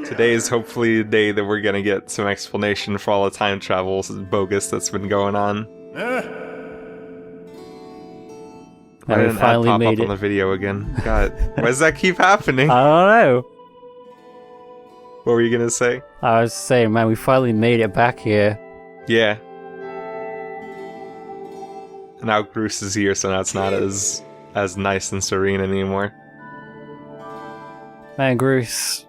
Today is hopefully the day that we're gonna get some explanation for all the time travel bogus that's been going on. Why did an ad pop up on the video again? God, why does that keep happening? I don't know. What were you gonna say? I was saying, man, we finally made it back here. Yeah. Now Bruce is here, so now it's not as nice and serene anymore. Man, Bruce.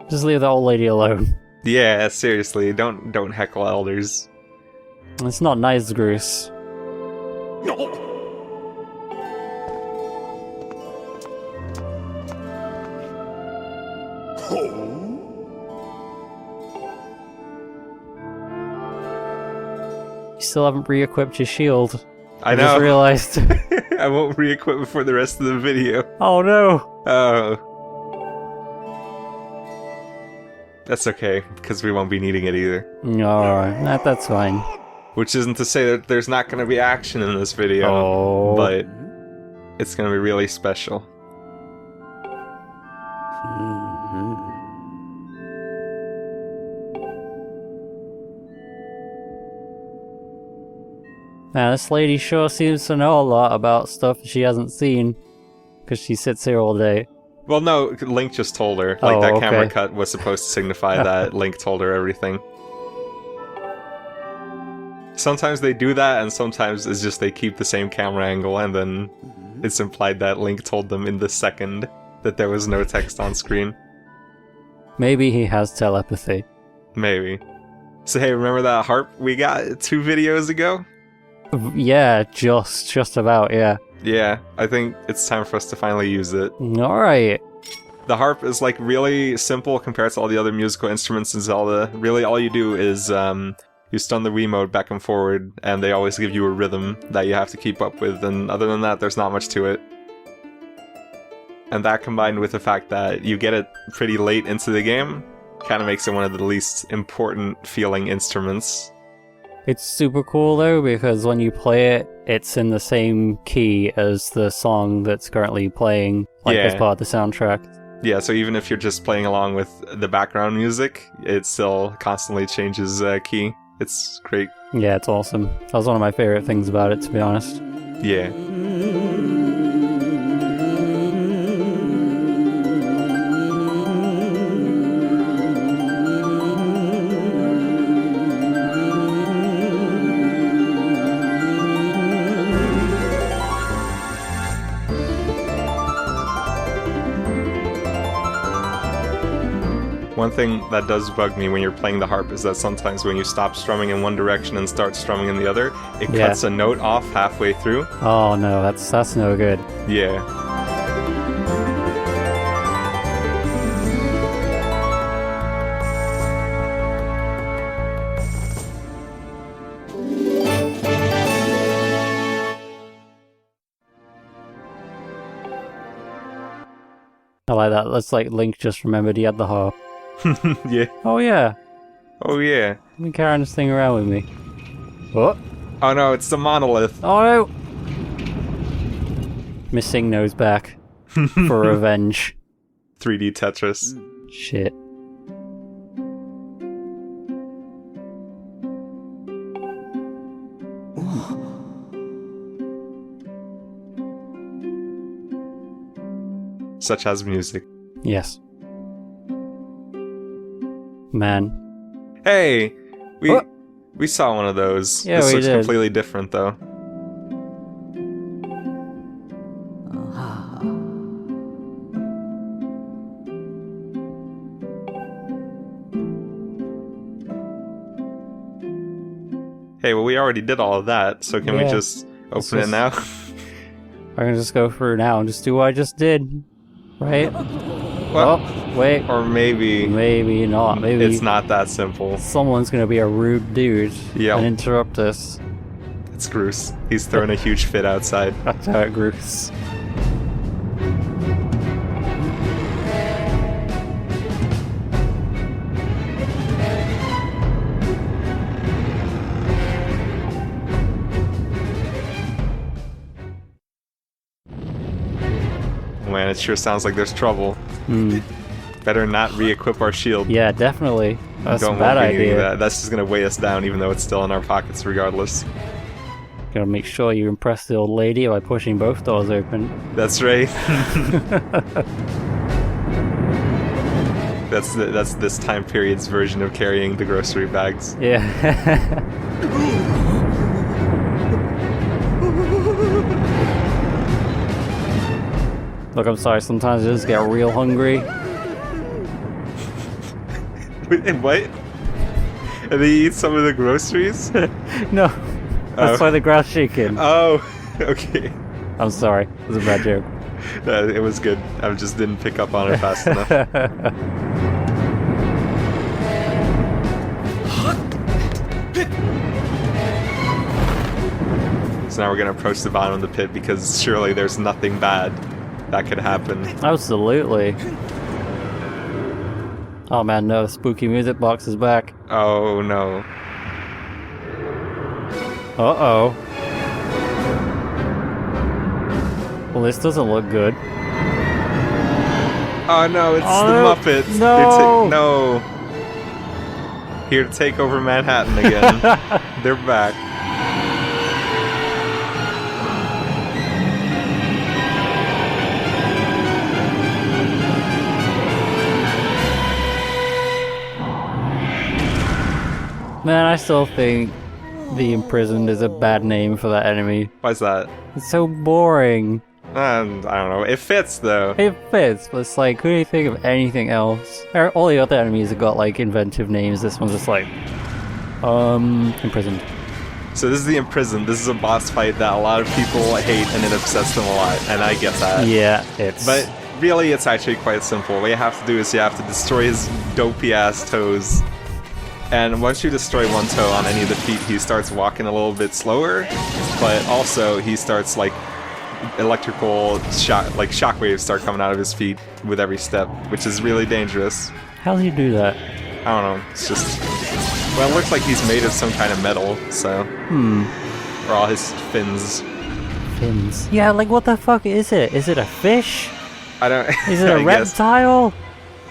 Just leave the old lady alone. Yeah, seriously, don't heckle elders. It's not nice, Bruce. You still haven't re-equipped your shield. I know. Just realized. I won't re-equip it for the rest of the video. Oh no! Oh. That's okay, because we won't be needing it either. Alright, that's fine. Which isn't to say that there's not going to be action in this video, but it's going to be really special. Now, this lady sure seems to know a lot about stuff she hasn't seen, because she sits here all day. Well, no, Link just told her. Like, that camera cut was supposed to signify that Link told her everything. Sometimes they do that, and sometimes it's just they keep the same camera angle, and then it's implied that Link told them in the second that there was no text on screen. Maybe he has telepathy. Maybe. So hey, remember that harp we got 2 videos ago? Yeah, just about, yeah. Yeah, I think it's time for us to finally use it. Alright. The harp is like really simple compared to all the other musical instruments in Zelda. Really all you do is you stun the Wiimote back and forward, and they always give you a rhythm that you have to keep up with, and other than that, there's not much to it. And that combined with the fact that you get it pretty late into the game, kind of makes it one of the least important feeling instruments. It's super cool though, because when you play it, it's in the same key as the song that's currently playing, like as part of the soundtrack. Yeah, so even if you're just playing along with the background music, it still constantly changes key. It's great. Yeah, it's awesome. That was one of my favorite things about it, to be honest. Yeah. One thing that does bug me when you're playing the harp is that sometimes when you stop strumming in one direction and start strumming in the other, it cuts a note off halfway through. Oh no, that's no good. Yeah. I like that. That's like Link just remembered he had the harp. Yeah. Oh yeah. Oh yeah. Let me carry this thing around with me. What? Oh no, it's the monolith. Oh no! Missing nose back. For revenge. 3D Tetris. Shit. Such as music. Yes. Man. Hey! We saw one of those. Yeah, this we looks did. Completely different though. Hey, well we already did all of that, so can we just open it now? I can just go through now and just do what I just did. Right? Well, oh, wait. Or maybe... Maybe not. Maybe it's not that simple. Someone's gonna be a rude dude and interrupt us. It's Groose. He's throwing a huge fit outside. That's how it Groose. Man, it sure sounds like there's trouble. Better not re-equip our shield. Yeah, definitely. That's a bad idea. That's just gonna weigh us down, even though it's still in our pockets regardless. Gotta make sure you impress the old lady by pushing both doors open. That's right. That's this time period's version of carrying the grocery bags. Yeah. Look, I'm sorry, sometimes I just get real hungry. Wait, what? And they eat some of the groceries? No, that's why the grass shaking. Oh, okay. I'm sorry, it was a bad joke. It was good. I just didn't pick up on it fast enough. So now we're gonna approach the bottom of the pit because surely there's nothing bad that could happen. Absolutely. Oh man, no, the spooky music box is back. Oh no. Uh-oh. Well, this doesn't look good. Oh no, it's the Muppets. No! No. Here to take over Manhattan again. They're back. Man, I still think the Imprisoned is a bad name for that enemy. Why's that? It's so boring. I don't know. It fits though. It fits, but it's like, who do you think of anything else? All the other enemies have got like inventive names. This one's just like, Imprisoned. So this is the Imprisoned. This is a boss fight that a lot of people hate and it upsets them a lot, and I get that. Yeah, it's... But really, it's actually quite simple. What you have to do is you have to destroy his dopey-ass toes. And once you destroy one toe on any of the feet, he starts walking a little bit slower, but also he starts like electrical shockwaves start coming out of his feet with every step, which is really dangerous. How do you do that? I don't know. It's just, well, it looks like he's made of some kind of metal, so. Or all his fins. Fins? Yeah, like what the fuck is it? Is it a fish? I don't. Is it a reptile?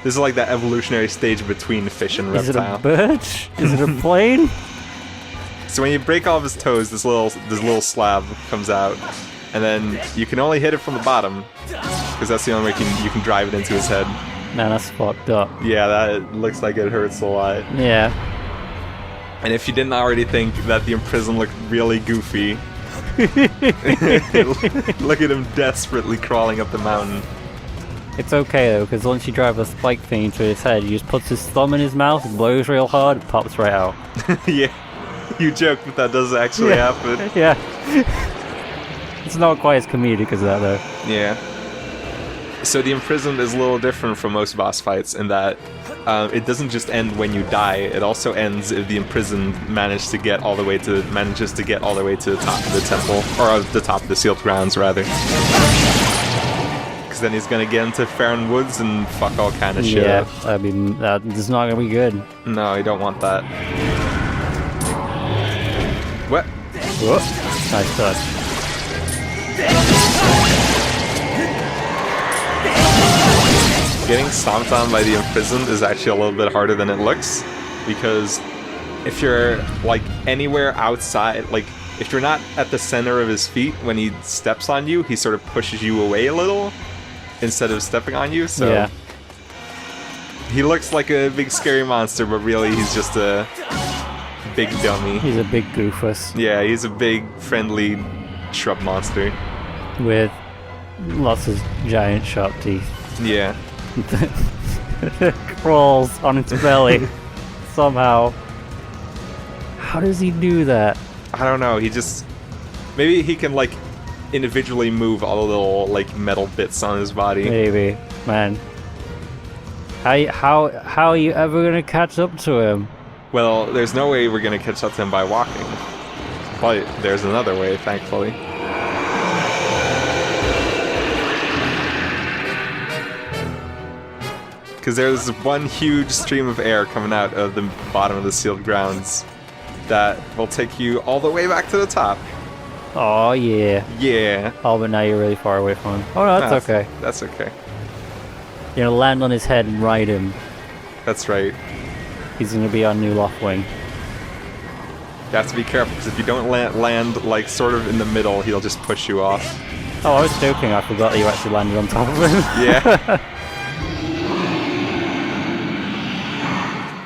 This is like that evolutionary stage between fish and reptile. Is it a bird? Is it a plane? So when you break all of his toes, this little slab comes out, and then you can only hit it from the bottom, because that's the only way you can drive it into his head. Man, that's fucked up. Yeah, that looks like it hurts a lot. Yeah. And if you didn't already think that the Imprisoned looked really goofy, look at him desperately crawling up the mountain. It's okay though, because once you drive a spike thing into his head, he just puts his thumb in his mouth, blows real hard, and pops right out. Yeah, you joke, but that does actually happen. Yeah. It's not quite as comedic as that though. Yeah. So the Imprisoned is a little different from most boss fights in that it doesn't just end when you die. It also ends if the Imprisoned manages to get all the way to the top of the temple, or the top of the sealed grounds rather. Because then he's gonna get into Farron Woods and fuck all kind of shit. Yeah, I mean that's not gonna be good. No, you don't want that. What? Whoa. Nice touch. Getting stomped on by the Imprisoned is actually a little bit harder than it looks, because if you're like anywhere outside, like if you're not at the center of his feet when he steps on you, he sort of pushes you away a little instead of stepping on you, so yeah. He looks like a big scary monster, but really he's just a big dummy. He's a big goofus. Yeah, he's a big friendly shrub monster with lots of giant sharp teeth. Yeah. Crawls on its belly somehow. How does he do that? I don't know. He just, maybe he can like individually move all the little like metal bits on his body. Maybe, man. How are you ever gonna catch up to him? Well, there's no way we're gonna catch up to him by walking, but there's another way, thankfully. Because there's one huge stream of air coming out of the bottom of the sealed grounds that will take you all the way back to the top. Oh yeah. Yeah. Oh, but now you're really far away from him. Oh no, that's okay. That's okay. You're gonna land on his head and ride him. That's right. He's gonna be our new Loftwing. You have to be careful, because if you don't land, like, sort of in the middle, he'll just push you off. Oh, I was joking. I forgot that you actually landed on top of him. Yeah.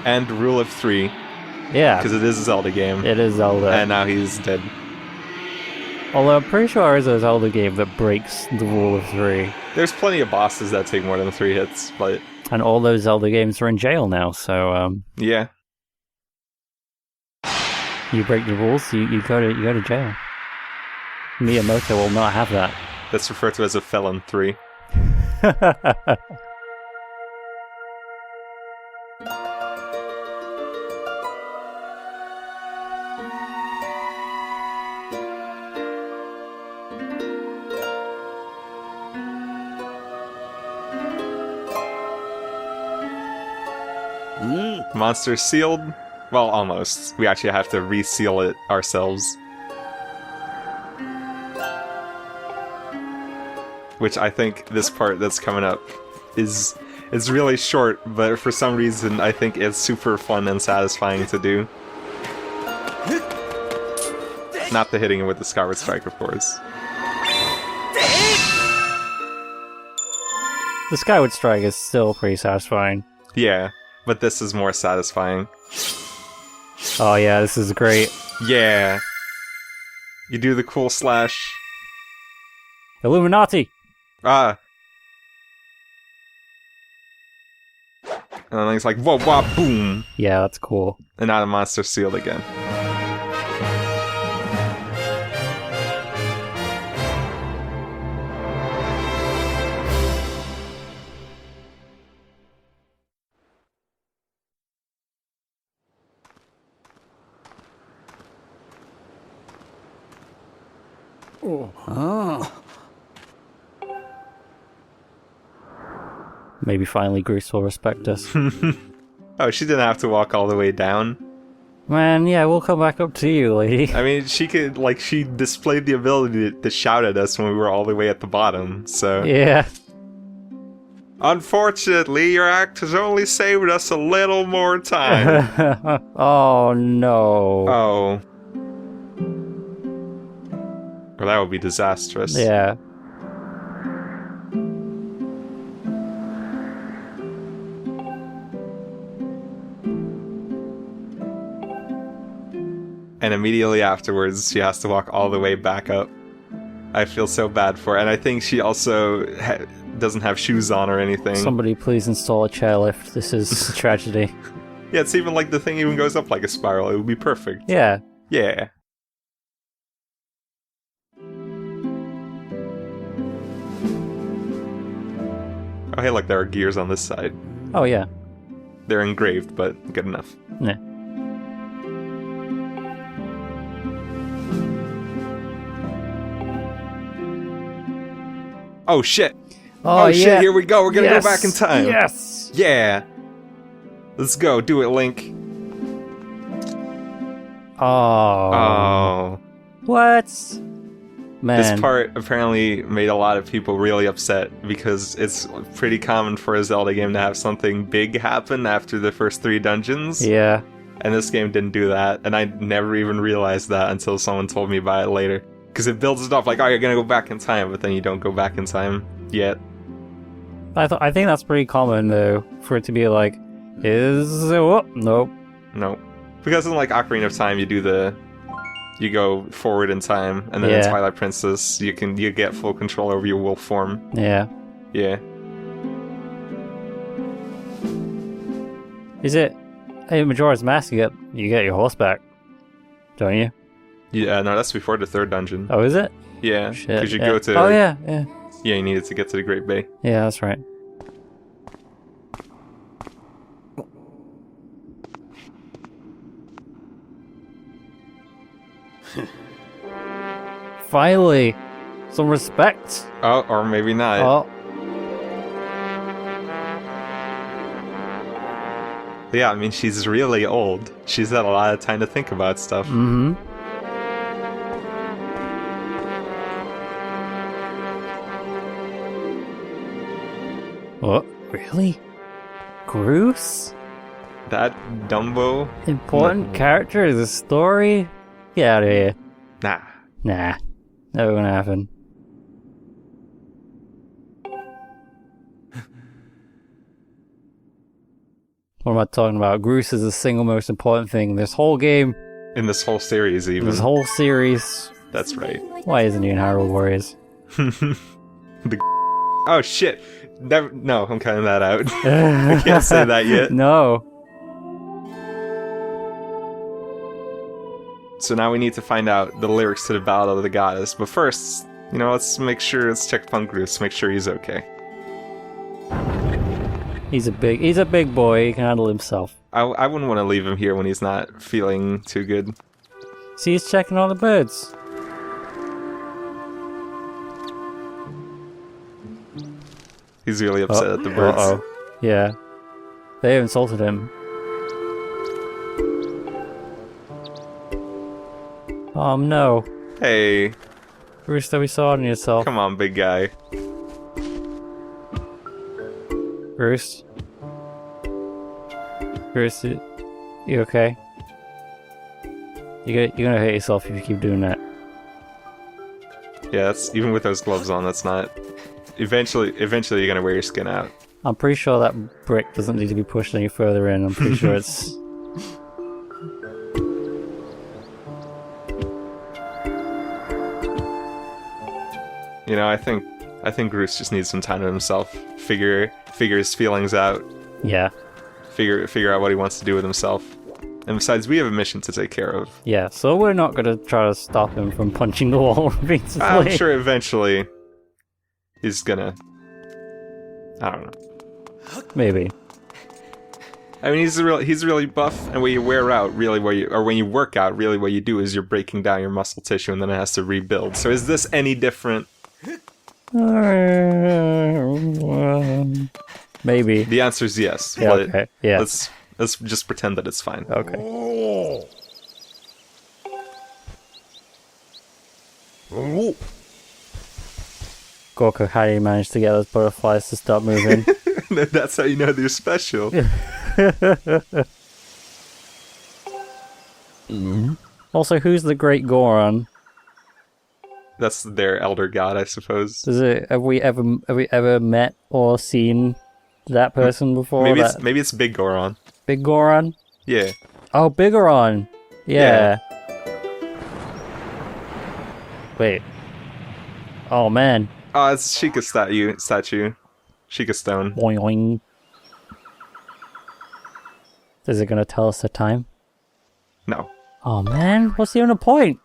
And rule of 3. Yeah. Because it is a Zelda game. It is Zelda. And now he's dead. Although I'm pretty sure there is a Zelda game that breaks the rule of 3. There's plenty of bosses that take more than 3 hits, but... And all those Zelda games are in jail now, so, Yeah. You break the rules, you go to jail. Miyamoto will not have that. That's referred to as a felon 3. Monster sealed? Well, almost. We actually have to reseal it ourselves. Which I think this part that's coming up is really short, but for some reason I think it's super fun and satisfying to do. Not the hitting it with the Skyward Strike, of course. The Skyward Strike is still pretty satisfying. Yeah, but this is more satisfying. Oh yeah, this is great. Yeah. You do the cool slash. Illuminati! Ah. And then it's like, whoa, whoa, boom. Yeah, that's cool. And now the monster's sealed again. Oh. Maybe finally Grease will respect us. Oh, she didn't have to walk all the way down. Man, yeah, we'll come back up to you, lady. I mean, she could, like, she displayed the ability to shout at us when we were all the way at the bottom, so... Yeah. Unfortunately, your act has only saved us a little more time. Oh, no. Oh. Well, that would be disastrous. Yeah. And immediately afterwards, she has to walk all the way back up. I feel so bad for her. And I think she also doesn't have shoes on or anything. Somebody please install a chairlift. This is a tragedy. Yeah, it's even like the thing even goes up like a spiral. It would be perfect. Yeah. Yeah. Oh, hey, look, there are gears on this side. Oh, yeah. They're engraved, but good enough. Yeah. Oh, shit! Oh, yeah. Shit, here we go! We're gonna Yes. go back in time! Yes! Yeah! Let's go, do it, Link. Oh. Oh. What? Man. This part apparently made a lot of people really upset because it's pretty common for a Zelda game to have something big happen after the first 3 dungeons. Yeah. And this game didn't do that, and I never even realized that until someone told me about it later. Because it builds it up like, oh, you're gonna go back in time, but then you don't go back in time yet. I think that's pretty common, though, for it to be like, nope. Nope. Because in like Ocarina of Time, you go forward in time, and then in Twilight Princess, you get full control over your wolf form. Yeah. Yeah. Is it? Hey, Majora's Mask, you get your horse back, don't you? Yeah, no, that's before the 3rd dungeon. Oh, is it? Yeah, Shit. because you go to... Oh, yeah. Yeah, you needed to get to the Great Bay. Yeah, that's right. Finally! Some respect! Oh, or maybe not. Oh. Yeah, I mean, she's really old. She's had a lot of time to think about stuff. Mm-hmm. Really? Groose? That Dumbo? Important character of the story? Get out of here. Nah. Nah. Never gonna happen. What am I talking about? Groose is the single most important thing in this whole game. In this whole series, even. This whole series. That's right. Why isn't he in Hyrule Warriors? Oh shit! No, I'm cutting that out. I can't say that yet. No. So now we need to find out the lyrics to the Ballad of the Goddess. But first, let's check upon Groose, make sure he's okay. He's a big boy. He can handle himself. I wouldn't want to leave him here when he's not feeling too good. See, he's checking all the birds. He's really upset at the birds. Uh-oh. Yeah. They have insulted him. No. Hey. Bruce, don't be so hard on yourself. Come on, big guy. Bruce? Bruce, you okay? You're gonna hurt yourself if you keep doing that. Yeah, that's even with those gloves on, that's not... Eventually you're gonna wear your skin out. I'm pretty sure that brick doesn't need to be pushed any further in. I'm pretty sure it's... I think Groose just needs some time to himself. Figure his feelings out. Yeah. Figure out what he wants to do with himself. And besides, we have a mission to take care of. Yeah, so we're not gonna try to stop him from punching the wall repeatedly. I'm sure eventually he's gonna... I don't know. Maybe. I mean, he's really buff, and when you wear out, really when you work out, really what you do is you're breaking down your muscle tissue, and then it has to rebuild. So is this any different? Maybe. The answer is yes. Yeah, okay. Yeah. Let's just pretend that it's fine. Okay. Gorka, how do you manage to get those butterflies to stop moving? That's how you know they're special. Also, who's the Great Goron? That's their elder god, I suppose. Have we ever met or seen that person before? Maybe it's Big Goron. Big Goron? Yeah. Oh, Bigoron. Yeah. Wait. Oh man. Oh, it's Sheikah statue. Sheikah stone. Boing boing. Is it gonna tell us the time? No. Oh man, what's the other point?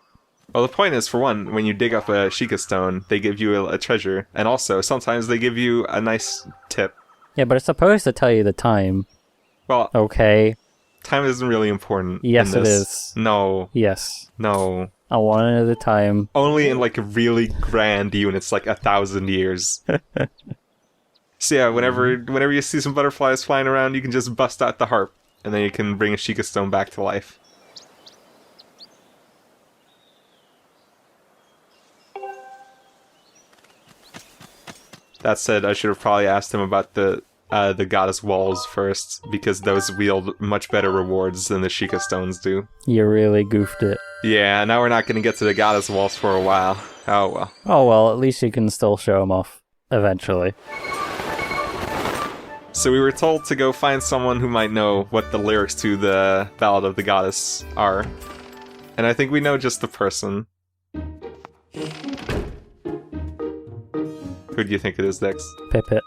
Well, the point is, for one, when you dig up a Sheikah stone, they give you a treasure, and also sometimes they give you a nice tip. Yeah, but it's supposed to tell you the time. Well, okay. Time isn't really important. Yes, it is. No. Yes. No. I want to know the time. Only in like really grand units, like 1,000 years. So yeah, whenever you see some butterflies flying around, you can just bust out the harp, and then you can bring a Sheikah stone back to life. That said, I should have probably asked him about the goddess walls first, because those wield much better rewards than the Sheikah stones do. You really goofed it. Yeah, now we're not going to get to the goddess walls for a while. Oh well. Oh well, at least you can still show them off, eventually. So we were told to go find someone who might know what the lyrics to the Ballad of the Goddess are. And I think we know just the person. Who do you think it is, Dex? Pipit.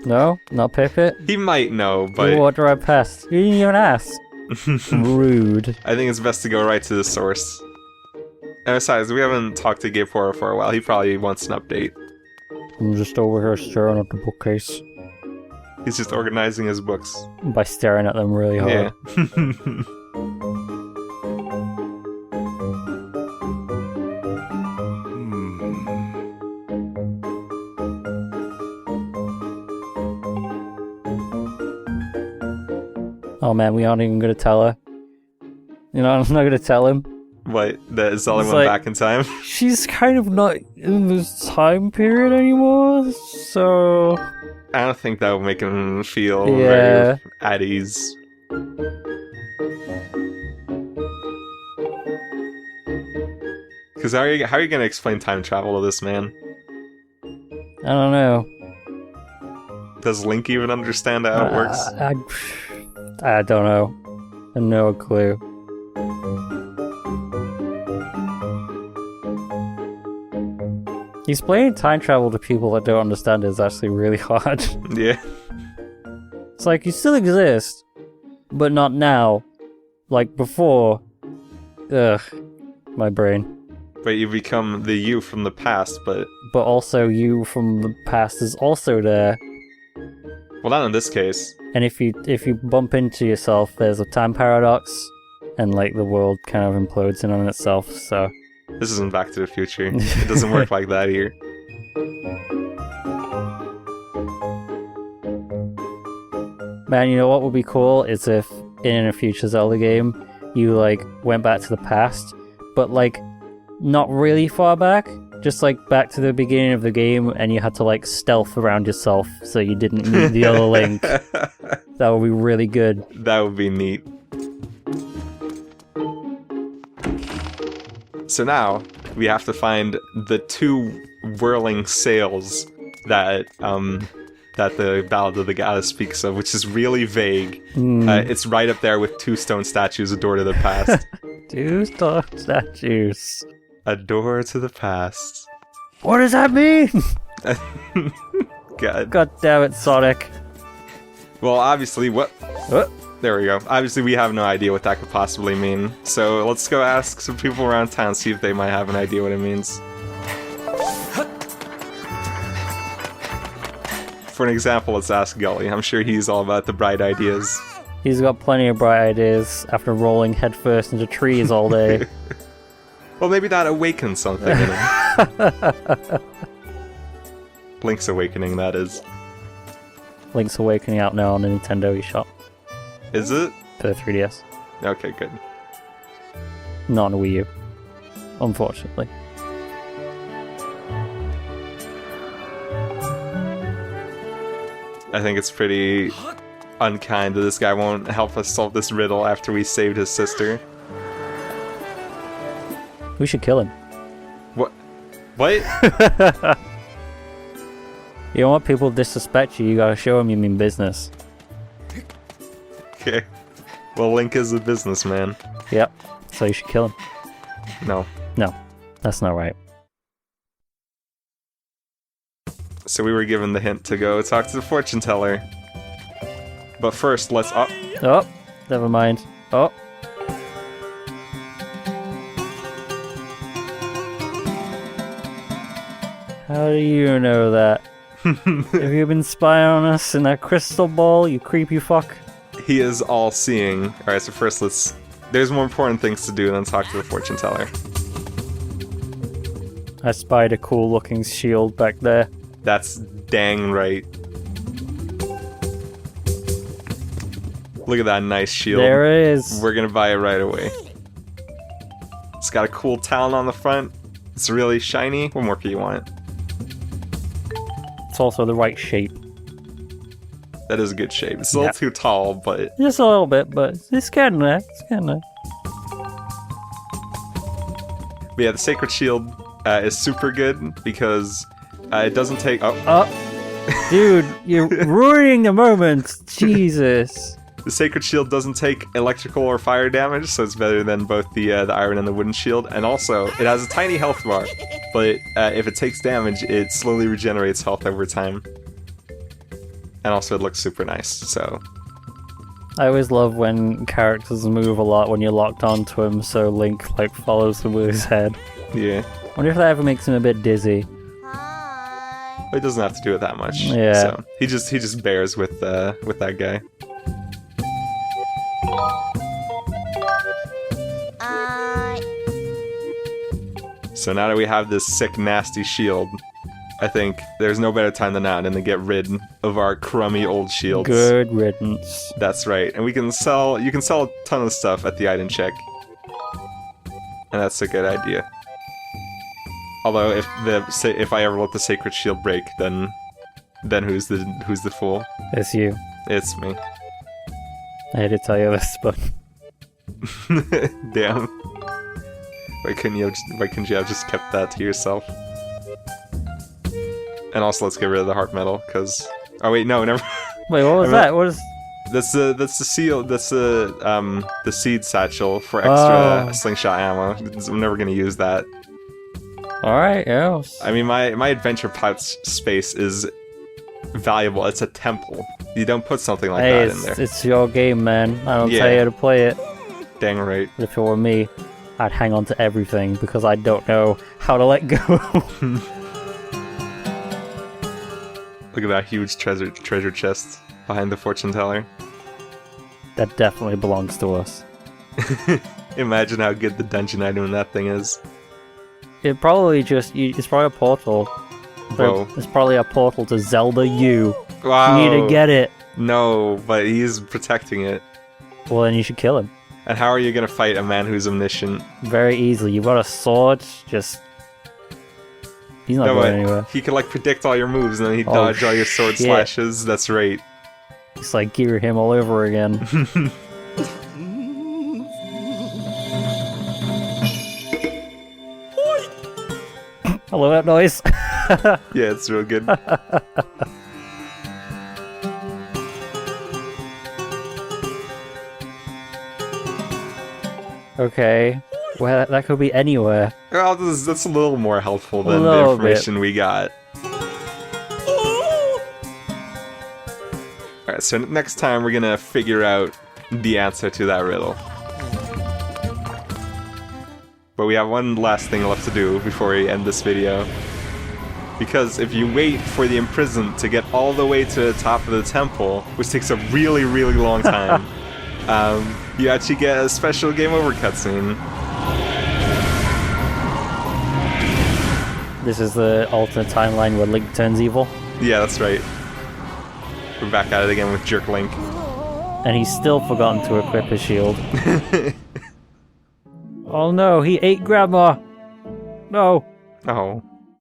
No? Not Pipit? He might know, but... You walked right past. You didn't even ask. Rude. I think it's best to go right to the source. And besides, we haven't talked to Gapora for a while. He probably wants an update. I'm just over here staring at the bookcase. He's just organizing his books. By staring at them really hard. Yeah. Oh man, we aren't even gonna tell her. You know, I'm not gonna tell him. What? That Zelda went back in time? She's kind of not in this time period anymore, so... I don't think that would make him feel Yeah. very at ease. Because how are you going to explain time travel to this man? I don't know. Does Link even understand how it works? I don't know. I have no clue. Explaining time travel to people that don't understand it is actually really hard. Yeah. It's like, you still exist, but not now. Like before. Ugh. My brain. But you become the you from the past, but also you from the past is also there. well, not in this case. And if you bump into yourself, there's a time paradox, and like the world kind of implodes in on itself. So This isn't Back to the Future. It doesn't work like that here. man, you know what would be cool is if in a future Zelda game you like went back to the past, but like not really far back, just like back to the beginning of the game, and you had to like stealth around yourself so you didn't meet the other Link. That would be really good. That would be neat. So now we have to find the two whirling sails that that the Ballad of the Goddess speaks of, which is really vague. It's right up there with two stone statues, a door to the past. Two stone statues. A door to the past. What does that mean? God. God damn it, Sonic. Well, obviously, what? There we go. Obviously, we have no idea what that could possibly mean. So let's go ask some people around town, see if they might have an idea what it means. For an example, let's ask Gully. I'm sure he's all about the bright ideas. He's got plenty of bright ideas after rolling headfirst into trees all day. Well, maybe that awakens something in him. Link's Awakening, that is. Link's Awakening out now on the Nintendo eShop Is it? for the 3DS. Okay, good. Not on a Wii U, unfortunately. I think it's pretty unkind that this guy won't help us solve this riddle after we saved his sister. We should kill him. What? What? You don't want people to disrespect you, you gotta show them you mean business. Okay. Well, Link is a businessman. Yep, so you should kill him. No. No, that's not right. So we were given the hint to go talk to the fortune teller. But first, let's... Oh, never mind. Oh. How do you know that? Have you been spying on us in that crystal ball, you creepy fuck? He is all-seeing. Alright, so first let's... There's more important things to do than talk to the fortune teller. I spied a cool-looking shield back there. That's dang right. Look at that nice shield. There it is. We're gonna buy it right away. It's got a cool talon on the front. It's really shiny. What more can you want? It's also the right shape. That is a good shape. It's a little too tall, but... Just a little bit, but it's getting there. It's getting there. But yeah, the Sacred Shield is super good because it doesn't take... Dude, you're ruining the moment. Jesus. The Sacred Shield doesn't take electrical or fire damage, so it's better than both the iron and the wooden shield. And also, it has a tiny health bar, but if it takes damage, it slowly regenerates health over time. And also, it looks super nice, so... I always love when characters move a lot when you're locked onto him, so Link, like, follows them with his head. Yeah. Wonder if that ever makes him a bit dizzy. He doesn't have to do it that much. Yeah. So he just bears with that guy. So now that we have this sick, nasty shield, I think there's no better time than now than to get rid of our crummy old shields. Good riddance. That's right. And you can sell a ton of stuff at the item check. And that's a good idea. Although if I ever let the Sacred Shield break, then Then who's the fool? It's you. It's me. I had to tell you this, but Damn. Why couldn't you have just kept that to yourself? And also, let's get rid of the heart metal, cause... Oh wait, no, never... wait, what was that? What is... That's the seal, that's the seed satchel for extra slingshot ammo. I'm never gonna use that. Alright, yeah. I mean, my adventure pouch space is valuable. It's a temple. You don't put something like that in there. It's your game, man. I don't Yeah. tell you how to play it. Dang right. But if it were me, I'd hang on to everything because I don't know how to let go. Look at that huge treasure chest behind the fortune teller. That definitely belongs to us. Imagine how good the dungeon item in that thing is. It probably it's probably a portal. Whoa. It's probably a portal to Zelda U. Wow. You need to get it. No, but he's protecting it. Well, then you should kill him. And how are you gonna fight a man who's omniscient? Very easily. You've got a sword, just... He's not No, going but anywhere. he could like predict all your moves and then he'd Oh, dodge all your sword shit. slashes. That's right. It's like gear him all over again. I love that noise. Yeah, it's real good. Okay. Well, that could be anywhere. Well, that's a little more helpful A than the little information we got. Alright, so next time we're gonna figure out the answer to that riddle. But we have one last thing left to do before we end this video. Because if you wait for the imprisoned to get all the way to the top of the temple, which takes a really, really long time, you actually get a special game over cutscene. This is the alternate timeline where Link turns evil. Yeah, that's right. We're back at it again with Jerk Link. And he's still forgotten to equip his shield. Oh no, he ate Grandma! No! Oh.